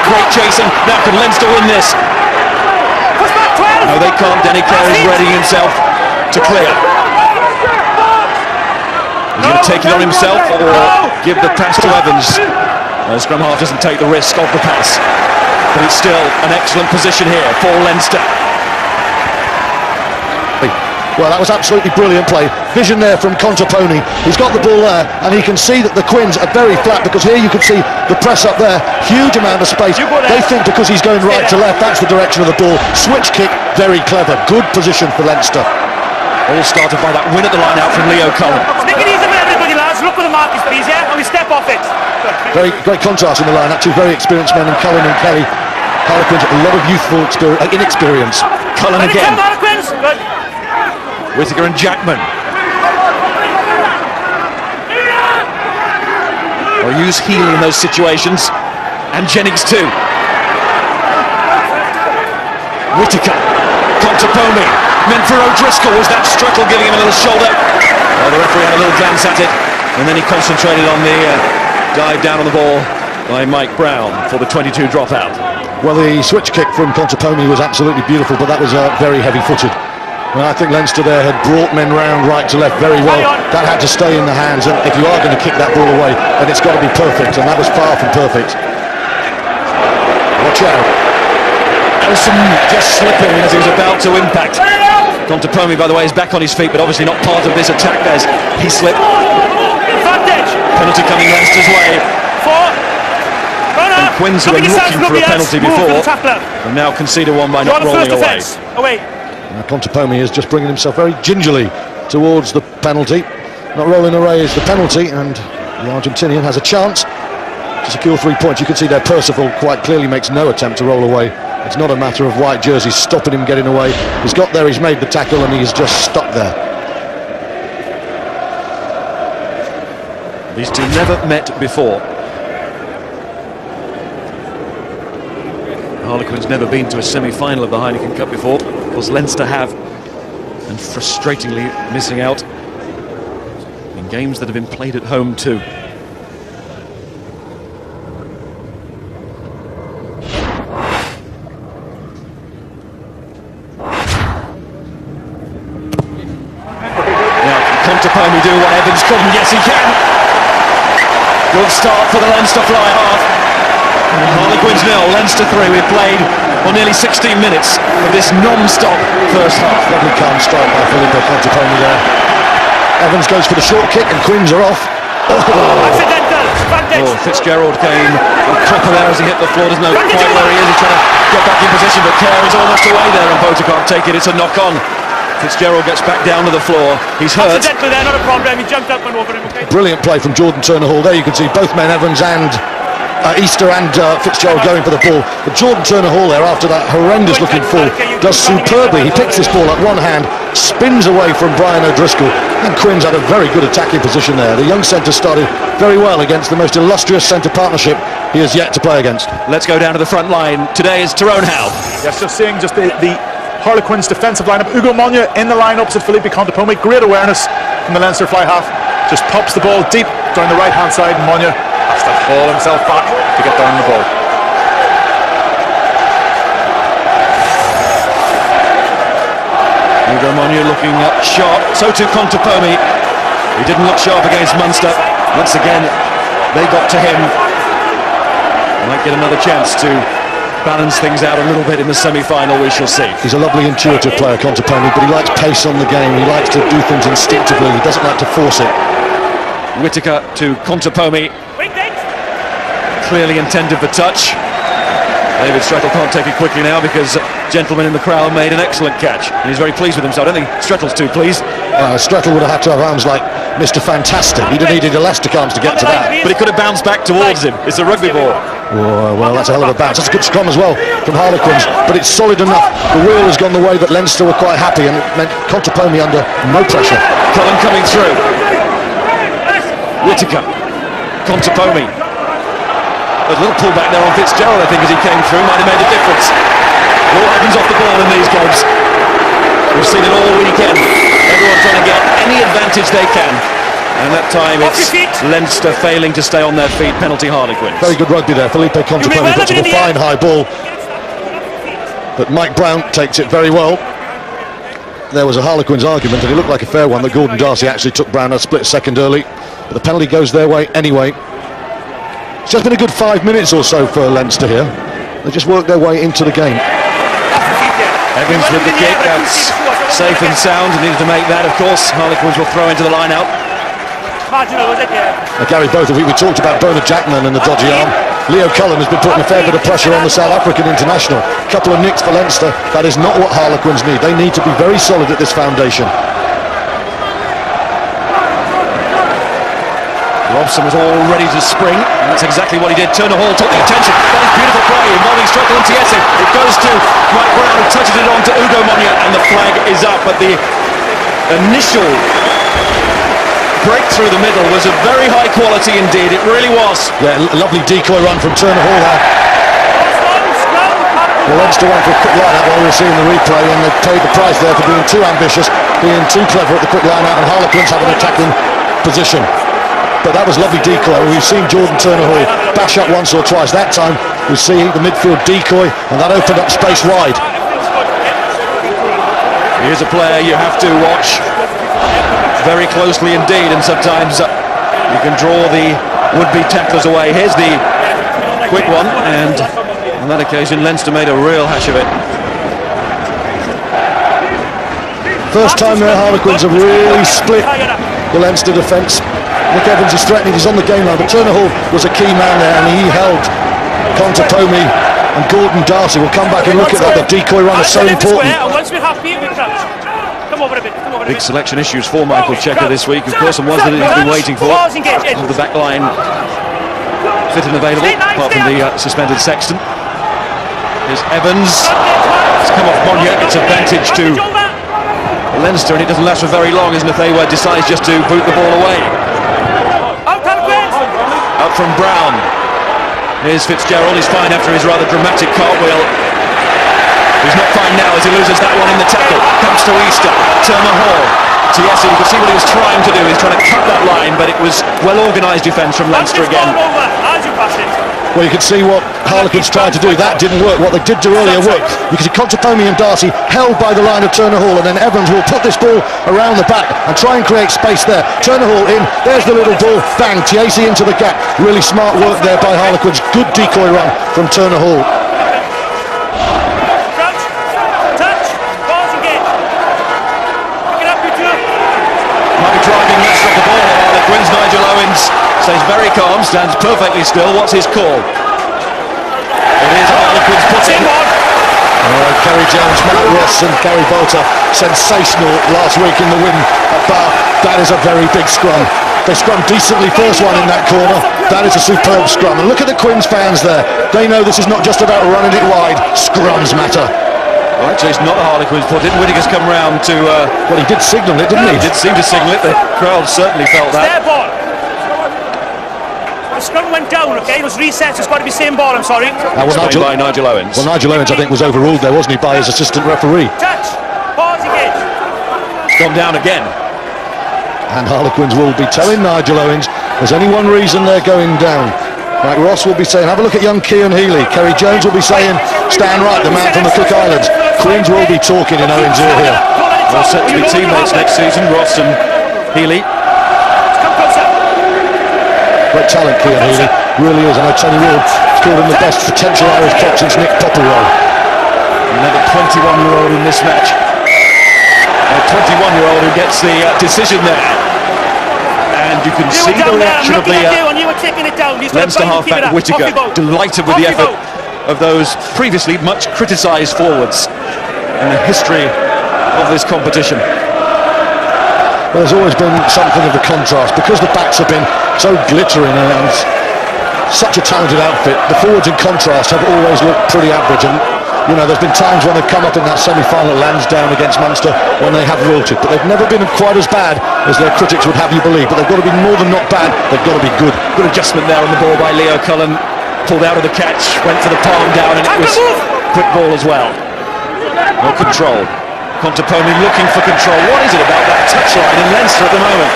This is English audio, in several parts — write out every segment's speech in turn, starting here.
great chasing. Now can Leinster win this? No, they can't. Denny Clare is readying himself to clear. Is he going to take it on himself or give the pass to Evans? No, scrum half doesn't take the risk of the pass, but it's still an excellent position here for Leinster. Well, that was absolutely brilliant play. Vision there from Contepomi. He's got the ball there, and he can see that the Quins are very flat, because here you can see the press up there. Huge amount of space. They think because he's going right to left, that's the direction of the ball. Switch kick, very clever. Good position for Leinster. All started by that win at the line out from Leo Cullen. Take it easy, everybody, lads. Look where the mark is, please, yeah? And we step off it. Very great contrast in the line. Two very experienced men in Cullen and Kelly. Harlequins, a lot of youthful inexperience. Cullen again. Harlequins. Good. Whittaker and Jackman. They'll use Healy in those situations, and Jennings too. Whittaker, Contepomi, meant for O'Driscoll. Was that Strettle giving him a little shoulder? Well, the referee had a little glance at it, and then he concentrated on the dive down on the ball by Mike Brown for the 22 dropout. Well, the switch kick from Contepomi was absolutely beautiful, but that was very heavy-footed. Well, I think Leinster there had brought men round right to left very well. That had to stay in the hands, and if you are going to kick that ball away, then it's got to be perfect, and that was far from perfect. Watch out. Elson just slipping as he was about to impact. Contepomi, by the way, is back on his feet, but obviously not part of this attack. He slipped. Penalty coming Leinster's way. And Quins, who were looking for a penalty before, have now conceded one by not rolling away. Contepomi is just bringing himself very gingerly towards the penalty. Not rolling away is the penalty, and the Argentinian has a chance to secure 3 points. You can see there Percival quite clearly makes no attempt to roll away. It's not a matter of white jerseys stopping him getting away. He's got there, he's made the tackle, and he's just stuck there. These two never met before. Harlequins never been to a semi-final of the Heineken Cup before. Of course, Leinster have, and frustratingly missing out in games that have been played at home too. Now, can Contepomi do what Evans couldn't? Yes, he can. Good start for the Leinster fly half. Harlequins 0, Leinster 3. We've played nearly 16 minutes of this non-stop first half. Lovely calm strike by Felipe Contepomi there. Evans goes for the short kick, and Quins are off. Accidental. Fitzgerald came on proper there as he hit the floor. Doesn't know quite where he is. He's trying to get back in position, but Clare is almost away there, and Bota can't take it. It's a knock-on. Fitzgerald gets back down to the floor. He's hurt. Accidental there, not a problem. He jumped up and over him. Okay. Brilliant play from Jordan Turner-Hall. There you can see both men, Evans and Easter and Fitzgerald, going for the ball. But Jordan Turner-Hall there, after that horrendous looking fall, does superbly. He picks this ball at one hand, spins away from Brian O'Driscoll, and Quins had a very good attacking position there. The young centre started very well against the most illustrious centre partnership he has yet to play against. Let's go down to the front line. Today is Tyrone Howe. Yes, just seeing the Harlequins defensive lineup. Ugo Monye in the line opposite Felipe Contepomi. Great awareness from the Leinster fly half. Just pops the ball deep down the right hand side, and Monye has to haul himself back to get down the ball. Ugo Monye looking sharp. So too Contepomi. He didn't look sharp against Munster. Once again, they got to him. Might get another chance to balance things out a little bit in the semi-final, we shall see. He's a lovely intuitive player, Contepomi, but he likes pace on the game. He likes to do things instinctively. He doesn't like to force it. Whittaker to Contepomi. Clearly intended for touch. David Strettle can't take it quickly now because gentlemen in the crowd made an excellent catch, and he's very pleased with himself. I don't think Strettle's too pleased. Strettle would have had to have arms like Mr. Fantastic. He'd have needed elastic arms to get to that. But he could have bounced back towards him. It's a rugby ball. Oh, well, that's a hell of a bounce. That's a good scrum as well from Harlequins, but it's solid enough. The wheel has gone the way that Leinster were quite happy, and it meant Contepomi under no pressure. Cullen coming through. Whittaker, Contepomi. A little pullback there on Fitzgerald, I think, as he came through, might have made a difference. It all happens off the ball in these games. We've seen it all weekend. Everyone trying to get any advantage they can And that time it's Leinster failing to stay on their feet. Penalty Harlequins. Very good rugby there. Felipe Contepomi puts up a fine high ball, but Mike Brown takes it very well. There was a Harlequins argument, and it looked like a fair one, that Gordon Darcy actually took Brown a split second early, but the penalty goes their way anyway. It's just been a good 5 minutes or so for Leinster here. They just worked their way into the game. Evans with the kick, that's safe and sound, and needed to make that, of course. Harlequins will throw into the line-out. Gary Botha, we talked about Bernard Jackman and the dodgy arm. Leo Cullen has been putting a fair bit of pressure on the South African international. A couple of nicks for Leinster. That is not what Harlequins need. They need to be very solid at this foundation. Robson was all ready to spring, and that's exactly what he did. Turner Hall took the attention. That is beautiful play involving Strickland Tiesi. It goes to Mike Brown, who touches it on to Ugo Monye, and the flag is up. But the initial break through the middle was of very high quality indeed. It really was. Yeah, lovely decoy run from Turner Hall there. Well, Leinster went for a quick line-out while we were seeing the replay, and they paid the price there for being too ambitious, being too clever at the quick line-out, and Harlequins have an attacking position. But that was lovely decoy. We've seen Jordan Turner Hall bash up once or twice. That time we see the midfield decoy, and that opened up space wide. Here's a player you have to watch very closely indeed, and sometimes you can draw the would-be tacklers away. Here's the quick one, and on that occasion Leinster made a real hash of it. First time there, Harlequins have really split the Leinster defence. Nick Evans is threatening, he's on the game line, but Turner Hall was a key man there, and he held Contepomi, and Gordon Darcy will come back and look at that. The decoy run is so important. Big selection issues for Michael Checker this week, of course, and ones that he's been waiting for. All the back line fit and available, apart from the suspended Sexton. Here's Evans. It's come off Monye. It's advantage to Leinster, and it doesn't last for very long, isn't it? If they decides just to boot the ball away. Up from Brown. Here's Fitzgerald. He's fine after his rather dramatic cartwheel. He's not fine now as he loses that one in the tackle. Comes to Easter. Turner Hall. Tiesi, you can see what he was trying to do. He's trying to cut that line, but it was well-organised defence from Leinster again. Well, you can see what Harlequins tried to do. That didn't work. What they did do earlier worked. You can see Contepomi and Darcy held by the line of Turner Hall, and then Evans will put this ball around the back and try and create space there. Turner Hall in. There's the little ball. Bang. Tiesi into the gap. Really smart work there by Harlequins. Good decoy run from Turner Hall. Driving left of the ball, Harlequins. Nigel Owens stays very calm, stands perfectly still. What's his call? It is Harlequins putting. Kerry Jones, Matt Ross and Gary Botha, sensational last week in the win at Bar. That is a very big scrum. They scrum decently first one in that corner. That is a superb scrum. And look at the Quins fans there. They know this is not just about running it wide. Scrums matter. Well, actually, it's not a Harlequins pull. Didn't Whittaker's come round to... well, he did signal it, didn't he? He did seem to signal it. The crowd certainly felt that. Their ball. The scrum went down, okay? It was reset. It's got to be same ball, I'm sorry. By Nigel Owens. Well, Nigel Owens, I think, was overruled there, wasn't he, by his assistant referee. Touch. Pause again. Gone down again. And Harlequins will be telling Nigel Owens there's only one reason they're going down. Like Ross will be saying, have a look at young Cian Healy. Kerry Jones will be saying, stand right, the man from the Cook Islands. Quins will be talking in Owens' ear here. Well, set to be teammates next season, Ross and Healy. Great talent, Cian Healy, really is. I know Tony Ward called him the best potential Irish prop since Nick Popplewell. Another 21-year-old in this match. A 21-year-old who gets the decision there. And you can see the reaction of the Leinster halfback Whittaker, delighted with the effort of those previously much criticised forwards in the history of this competition. Well, there's always been something of a contrast because the backs have been so glittering and such a talented outfit. The forwards in contrast have always looked pretty average, and you know, there's been times when they've come up in that semi-final Lansdowne against Munster when they have wilted, but they've never been quite as bad as their critics would have you believe. But they've got to be more than not bad, they've got to be good. Good adjustment there on the ball by Leo Cullen. Pulled out of the catch, went for the palm down, and it was quick ball as well. No control. Contepomi looking for control. What is it about that touchline in Leinster at the moment?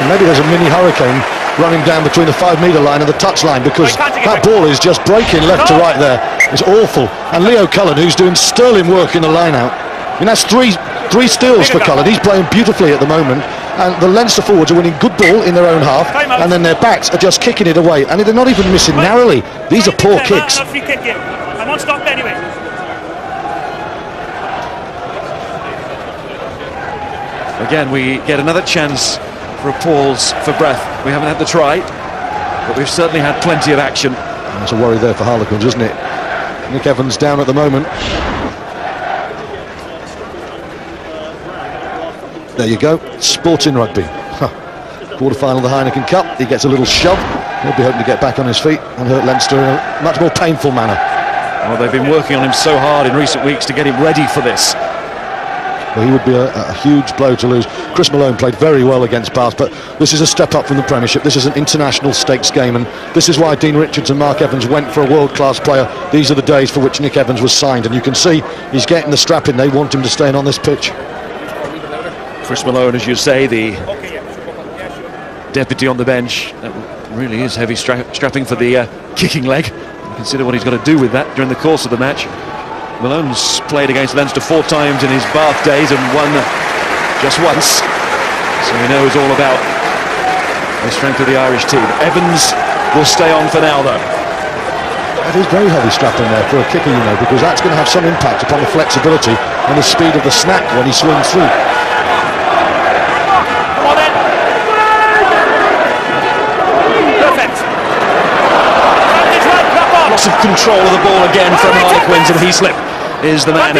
And maybe there's a mini hurricane running down between the 5-metre line and the touch line, because that ball is just breaking left to right there. It's awful. And Leo Cullen, who's doing sterling work in the line-out. I mean, that's three steals for Cullen. He's playing beautifully at the moment. And the Leinster forwards are winning good ball in their own half, and then their backs are just kicking it away. And they're not even missing narrowly. These are poor kicks. I won't stop anyway. Again, we get another chance for a pause for breath. We haven't had the try, but we've certainly had plenty of action. That's a worry there for Harlequins, isn't it? Nick Evans down at the moment. There you go, sporting rugby. Quarter-final of the Heineken Cup. He gets a little shove. He'll be hoping to get back on his feet and hurt Leinster in a much more painful manner. Well, they've been working on him so hard in recent weeks to get him ready for this. Well, he would be a huge blow to lose. Chris Malone played very well against Bath, but this is a step up from the Premiership. This is an international stakes game, and this is why Dean Richards and Mark Evans went for a world-class player. These are the days for which Nick Evans was signed, and you can see he's getting the strap in. They want him to stay on this pitch. Chris Malone, as you say, the deputy on the bench. That really is heavy strapping for the kicking leg. Consider what he's got to do with that during the course of the match. Malone's played against Leinster 4 times in his Bath days and won just once, so he knows all about the strength of the Irish team. Evans will stay on for now, though. It is very heavy strapping there for a kicker, you know, because that's going to have some impact upon the flexibility and the speed of the snap when he swings through. Loss of control of the ball again from Harlequins, and Heaslip is the man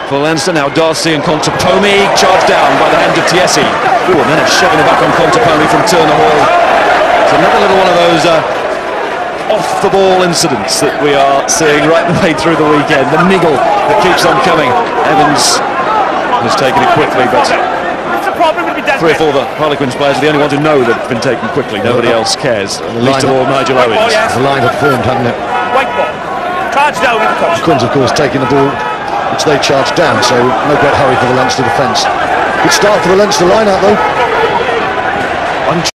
for Leinster. Now Darcy and Contepomi charged down by the hand of Tiesi. Ooh, and then it's shoving it back on Contepomi from Turner Hall. It's another little one of those off-the-ball incidents that we are seeing right the way through the weekend. The niggle that keeps on coming. Evans has taken it quickly, but 3 or 4 of the Harlequins players are the only ones who know that it's been taken quickly. Nobody else cares. Least of all, Nigel Owens. The line had formed, hadn't it? White ball. Charge down with the touch. Quins, of course, taking the ball, which they charged down, so no great hurry for the Leinster defence. Good start for the Leinster line-out, though.